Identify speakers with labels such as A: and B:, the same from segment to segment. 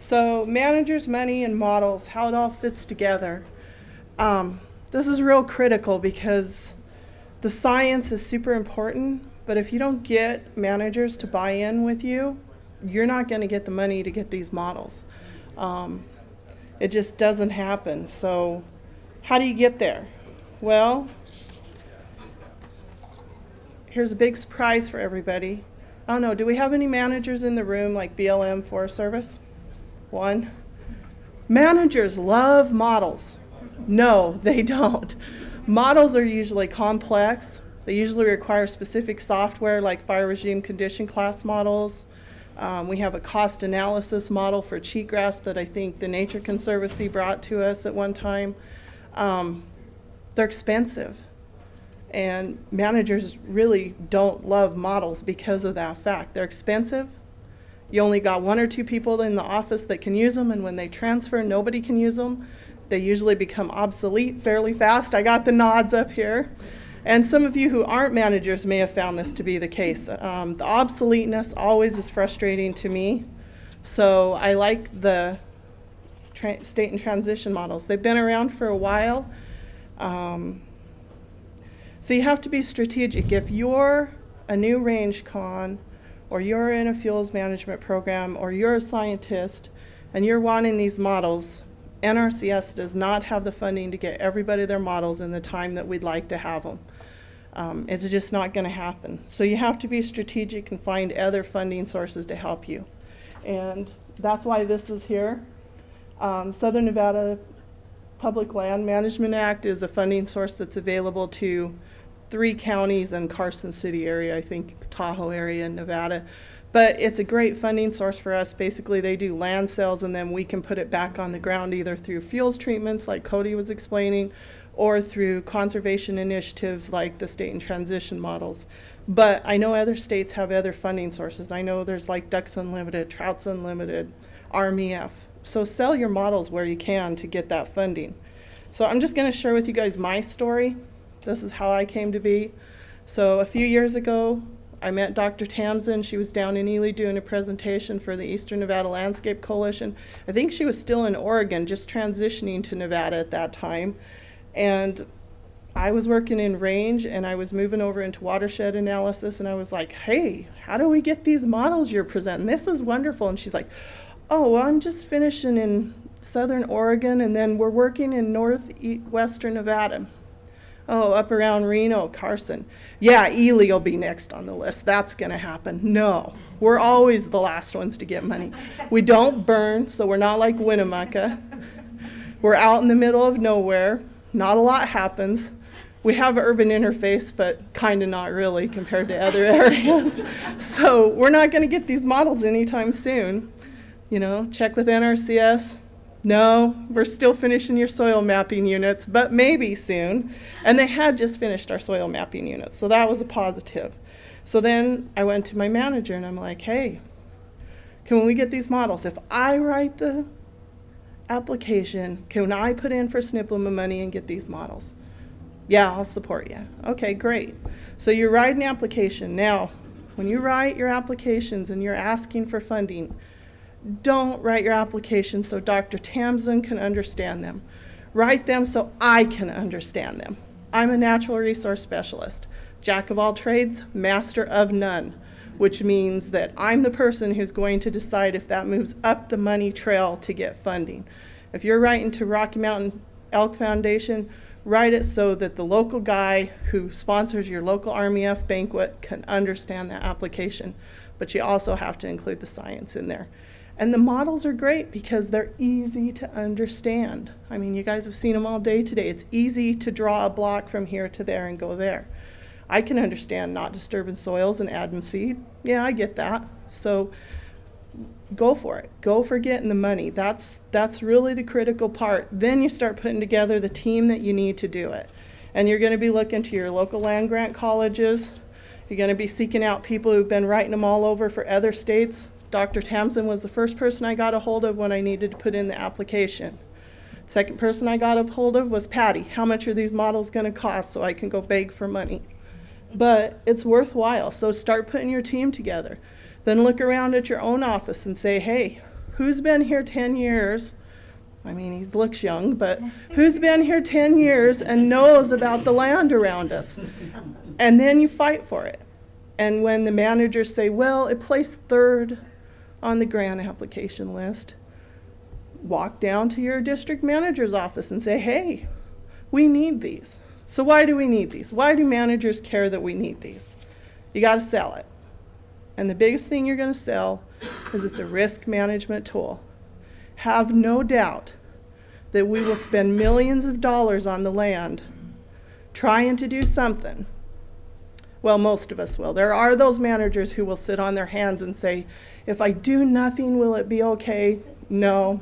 A: So managers, money, and models, how it all fits together. This is real critical because the science is super important, but if you don't get managers to buy in with you, you're not going to get the money to get these models. It just doesn't happen. So how do you get there? Well, here's a big surprise for everybody. I don't know, do we have any managers in the room like BLM Forest Service? One. Managers love models. No, they don't. Models are usually complex. They usually require specific software like fire regime condition class models. We have a cost analysis model for cheatgrass that I think the Nature Conservancy brought to us at one time. They're expensive. And managers really don't love models because of that fact. They're expensive. You only got one or two people in the office that can use them, and when they transfer, nobody can use them. They usually become obsolete fairly fast. I got the nods up here. And some of you who aren't managers may have found this to be the case. The obsoleteness always is frustrating to me. So I like the state and transition models. They've been around for a while. So you have to be strategic. If you're a new range con, or you're in a fuels management program, or you're a scientist, and you're wanting these models, NRCS does not have the funding to get everybody their models in the time that we'd like to have them. It's just not going to happen. So you have to be strategic and find other funding sources to help you. And that's why this is here. Southern Nevada Public Land Management Act is a funding source that's available to 3 counties and Carson City area, I think Tahoe area in Nevada. But it's a great funding source for us. Basically, they do land sales, and then we can put it back on the ground either through fuels treatments like Cody was explaining, or through conservation initiatives like the state and transition models. But I know other states have other funding sources. I know there's like Ducks Unlimited, Trouts Unlimited, RMEF. So sell your models where you can to get that funding. So I'm just going to share with you guys my story. This is how I came to be. So a few years ago, I met Dr. Tamsen. She was down in Ely doing a presentation for the Eastern Nevada Landscape Coalition. I think she was still in Oregon, just transitioning to Nevada at that time. And I was working in range, and I was moving over into watershed analysis, and I was like, hey, how do we get these models you're presenting? This is wonderful. And she's like, oh, well, I'm just finishing in southern Oregon, and then we're working in northwestern Nevada. Oh, up around Reno, Carson. Yeah, Ely will be next on the list. That's going to happen. No, we're always the last ones to get money. We don't burn, so we're not like Winnemucca. We're out in the middle of nowhere. Not a lot happens. We have urban interface, but kind of not really compared to other areas. So we're not going to get these models anytime soon. You know, check with NRCS. No, we're still finishing your soil mapping units, but maybe soon. And they had just finished our soil mapping units, so that was a positive. So then I went to my manager and I'm like, hey, can we get these models? If I write the application, can I put in for SNPLMA money and get these models? Yeah, I'll support you. Okay, great. So you write an application. Now, when you write your applications and you're asking for funding, don't write your application so Dr. Tamsen can understand them. Write them so I can understand them. I'm a natural resource specialist, jack of all trades, master of none, which means that I'm the person who's going to decide if that moves up the money trail to get funding. If you're writing to Rocky Mountain Elk Foundation, write it so that the local guy who sponsors your local RMEF banquet can understand that application. But you also have to include the science in there. And the models are great because they're easy to understand. I mean, you guys have seen them all day today. It's easy to draw a block from here to there and go there. I can understand not disturbing soils and adding seed. Yeah, I get that. So go for it. Go for getting the money. That's really the critical part. Then you start putting together the team that you need to do it. And you're going to be looking to your local land grant colleges. You're going to be seeking out people who've been writing them all over for other states. Dr. Tamsen was the first person I got a hold of when I needed to put in the application. Second person I got a hold of was Patty. How much are these models going to cost so I can go beg for money? But it's worthwhile, so start putting your team together. Then look around at your own office and say, hey, Who's been here 10 years? I mean, he looks young, but who's been here 10 years and knows about the land around us? And then you fight for it. And when the managers say, well, it placed third on the grant application list, walk down to your district manager's office and say, hey, we need these. So why do we need these? Why do managers care that we need these? You got to sell it. And the biggest thing you're going to sell is it's a risk management tool. Have no doubt that we will spend millions of dollars on the land trying to do something. Well, most of us will. There are those managers who will sit on their hands and say, if I do nothing, will it be okay? No,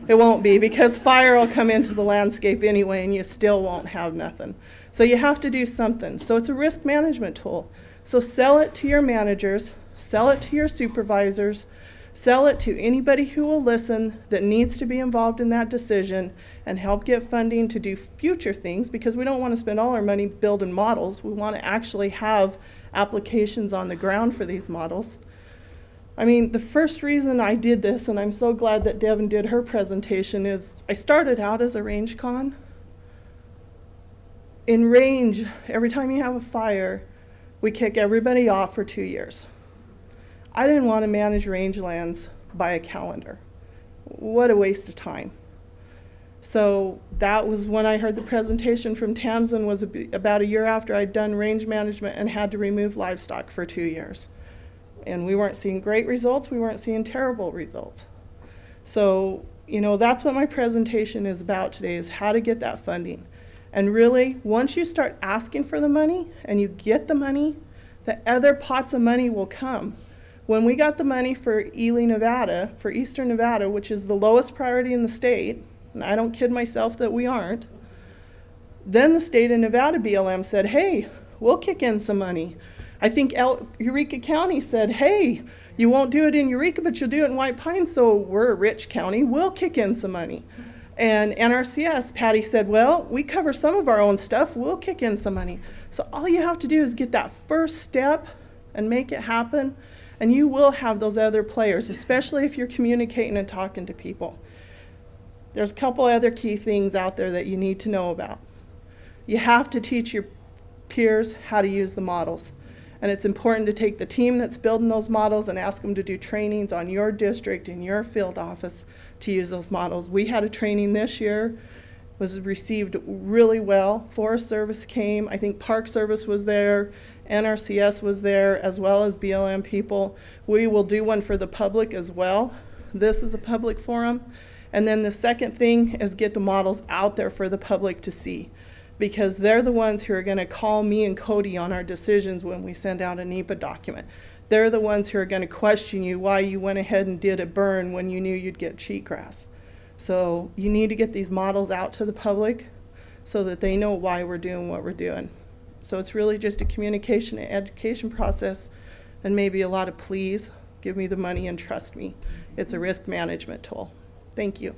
A: it won't be, because fire will come into the landscape anyway and you still won't have nothing. So you have to do something. So it's a risk management tool. So sell it to your managers, sell it to your supervisors, sell it to anybody who will listen that needs to be involved in that decision and help get funding to do future things, because we don't want to spend all our money building models. We want to actually have applications on the ground for these models. I mean, the first reason I did this, and I'm so glad that Devin did her presentation, is I started out as a range con. In range, every time you have a fire, we kick everybody off for 2 years. I didn't want to manage rangelands by a calendar. What a waste of time. So that was when I heard the presentation from Tamsin, was about a year after I'd done range management and had to remove livestock for 2 years. And we weren't seeing great results, we weren't seeing terrible results. So, you know, that's what my presentation is about today, is how to get that funding. And really, once you start asking for the money and you get the money, the other pots of money will come. When we got the money for Ely, Nevada, for Eastern Nevada, which is the lowest priority in the state, and I don't kid myself that we aren't, then the state of Nevada BLM said, hey, we'll kick in some money. I think Eureka County said, hey, you won't do it in Eureka, but you'll do it in White Pine, so we're a rich county, we'll kick in some money. And NRCS, Patty said, well, we cover some of our own stuff, we'll kick in some money. So all you have to do is get that first step and make it happen, and you will have those other players, especially if you're communicating and talking to people. There's a couple other key things out there that you need to know about. You have to teach your peers how to use the models. And it's important to take the team that's building those models and ask them to do trainings on your district, in your field office, to use those models. We had a training this year, was received really well. Forest Service came, I think Park Service was there, NRCS was there, as well as BLM people. We will do one for the public as well. This is a public forum. And then the second thing is get the models out there for the public to see, because they're the ones who are going to call me and Cody on our decisions when we send out a NEPA document. They're the ones who are going to question you why you went ahead and did a burn when you knew you'd get cheatgrass. So you need to get these models out to the public so that they know why we're doing what we're doing. So it's really just a communication and education process, and maybe a lot of please, give me the money and trust me. It's a risk management tool. Thank you.